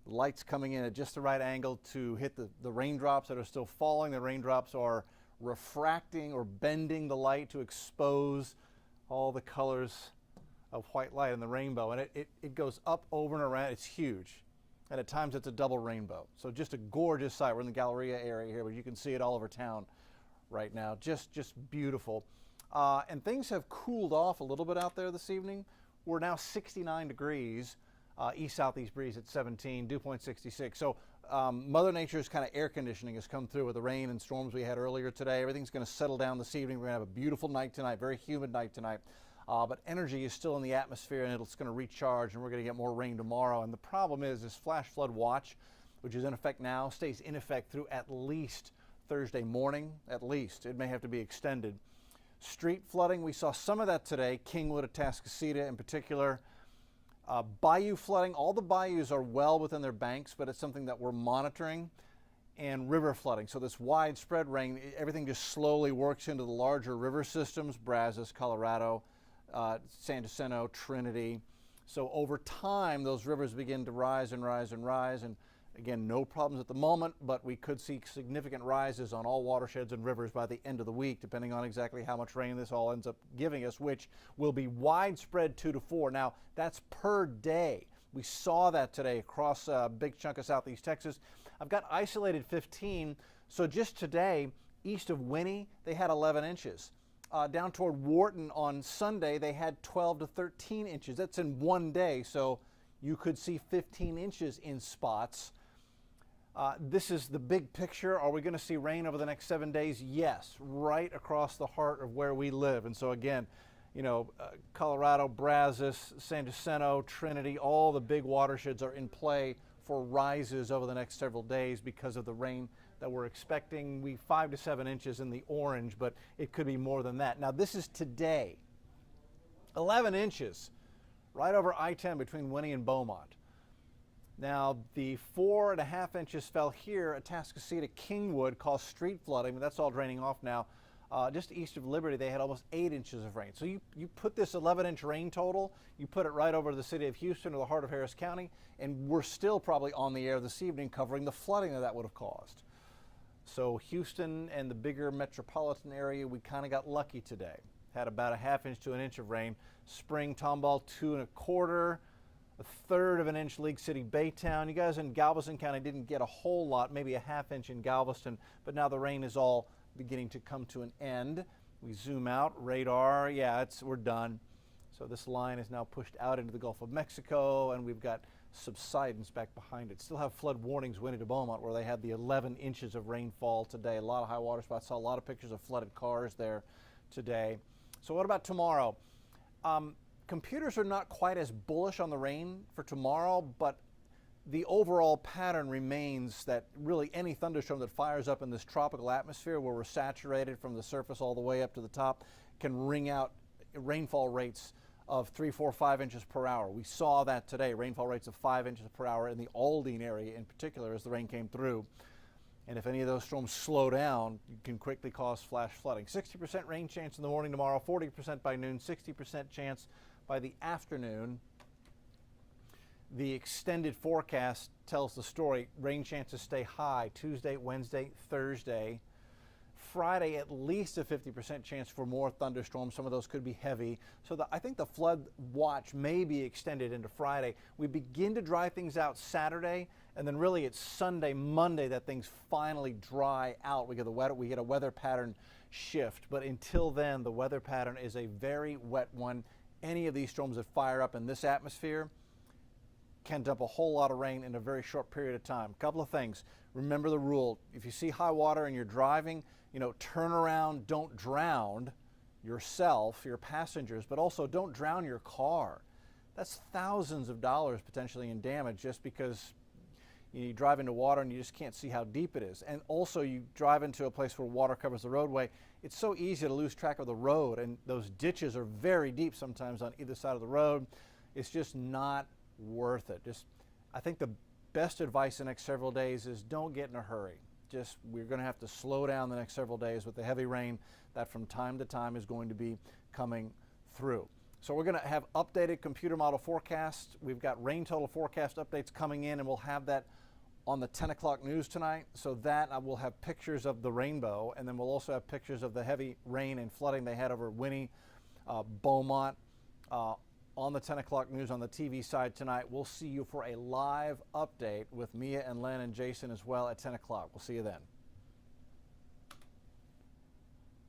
The light's coming in at just the right angle to hit the raindrops that are still falling. The raindrops are refracting or bending the light to expose all the colors of white light in the rainbow. And it goes up, over, and around. It's huge. And at times it's a double rainbow. So just a gorgeous sight. We're in the Galleria area here, but you can see it all over town right now. Just beautiful. And things have cooled off a little bit out there this evening. We're now 69 degrees. East-southeast breeze at 17, dew point 66. So Mother Nature's kind of air conditioning has come through with the rain and storms we had earlier today. Everything's going to settle down this evening. We're going to have a beautiful night tonight, very humid night tonight. But energy is still in the atmosphere, and it's going to recharge, and we're going to get more rain tomorrow. And the problem is this flash flood watch, which is in effect now, stays in effect through at least Thursday morning, at least. It may have to be extended. Street flooding, we saw some of that today, Kingwood, Atascocita in particular. Bayou flooding, all the bayous are well within their banks, but it's something that we're monitoring. And river flooding, so this widespread rain, everything just slowly works into the larger river systems, Brazos, Colorado, San Jacinto, Trinity. So over time, those rivers begin to rise and rise and rise. And again, no problems at the moment, but we could see significant rises on all watersheds and rivers by the end of the week, depending on exactly how much rain this all ends up giving us, which will be widespread 2 to 4. Now, that's per day. We saw that today across a big chunk of southeast Texas. I've got isolated 15. So just today, east of Winnie, they had 11 inches. Down toward Wharton on Sunday, they had 12 to 13 inches. That's in one day, so you could see 15 inches in spots. This is the big picture. Are we going to see rain over the next 7 days? Yes, right across the heart of where we live. And so again, you know, Colorado, Brazos, San Jacinto, Trinity, all the big watersheds are in play for rises over the next several days because of the rain that we're expecting. 5 to 7 inches in the orange, but it could be more than that. Now this is today. 11 inches right over I-10 between Winnie and Beaumont. Now the 4.5 inches fell here at Atascocita, Kingwood, caused street flooding, but that's all draining off now. Just east of Liberty, they had almost 8 inches of rain. So you put this 11-inch rain total, you put it right over the city of Houston or the heart of Harris County, and we're still probably on the air this evening covering the flooding that would have caused. So Houston and the bigger metropolitan area, we kind of got lucky today. Had about a 1/2 inch to 1 inch of rain. Spring, Tomball, 2 1/4. 1/3 of an inch, League City, Baytown. You guys in Galveston County didn't get a whole lot, maybe a 1/2 inch in Galveston, but now the rain is all beginning to come to an end. We zoom out, radar, yeah, we're done. So this line is now pushed out into the Gulf of Mexico, and we've got subsidence back behind it. Still have flood warnings Winnie to Beaumont, where they had the 11 inches of rainfall today. A lot of high water spots. Saw a lot of pictures of flooded cars there today. So what about tomorrow? Computers are not quite as bullish on the rain for tomorrow, but the overall pattern remains that really any thunderstorm that fires up in this tropical atmosphere where we're saturated from the surface all the way up to the top can ring out rainfall rates of 3, 4, 5 inches per hour. We saw that today, rainfall rates of 5 inches per hour in the Aldine area in particular as the rain came through. And if any of those storms slow down, you can quickly cause flash flooding. 60% rain chance in the morning tomorrow, 40% by noon, 60% chance by the afternoon. The extended forecast tells the story. Rain chances stay high Tuesday, Wednesday, Thursday. Friday, at least a 50% chance for more thunderstorms. Some of those could be heavy. So I think the flood watch may be extended into Friday. We begin to dry things out Saturday, and then really it's Sunday, Monday that things finally dry out. We get a weather pattern shift. But until then, the weather pattern is a very wet one. Any of these storms that fire up in this atmosphere can dump a whole lot of rain in a very short period of time. A couple of things. Remember the rule. If you see high water and you're driving, turn around, don't drown yourself, your passengers, but also don't drown your car. That's thousands of dollars potentially in damage just because you drive into water and you just can't see how deep it is. And also you drive into a place where water covers the roadway. It's so easy to lose track of the road, and those ditches are very deep sometimes on either side of the road. It's just not worth it. I think the best advice the next several days is don't get in a hurry. We're going to have to slow down the next several days with the heavy rain that from time to time is going to be coming through. So we're going to have updated computer model forecasts. We've got rain total forecast updates coming in, and we'll have that on the 10 o'clock news tonight. So that we'll have pictures of the rainbow, and then we'll also have pictures of the heavy rain and flooding they had over Winnie, Beaumont, on the 10 o'clock news on the TV side tonight. We'll see you for a live update with Mia and Len and Jason as well at 10 o'clock. We'll see you then.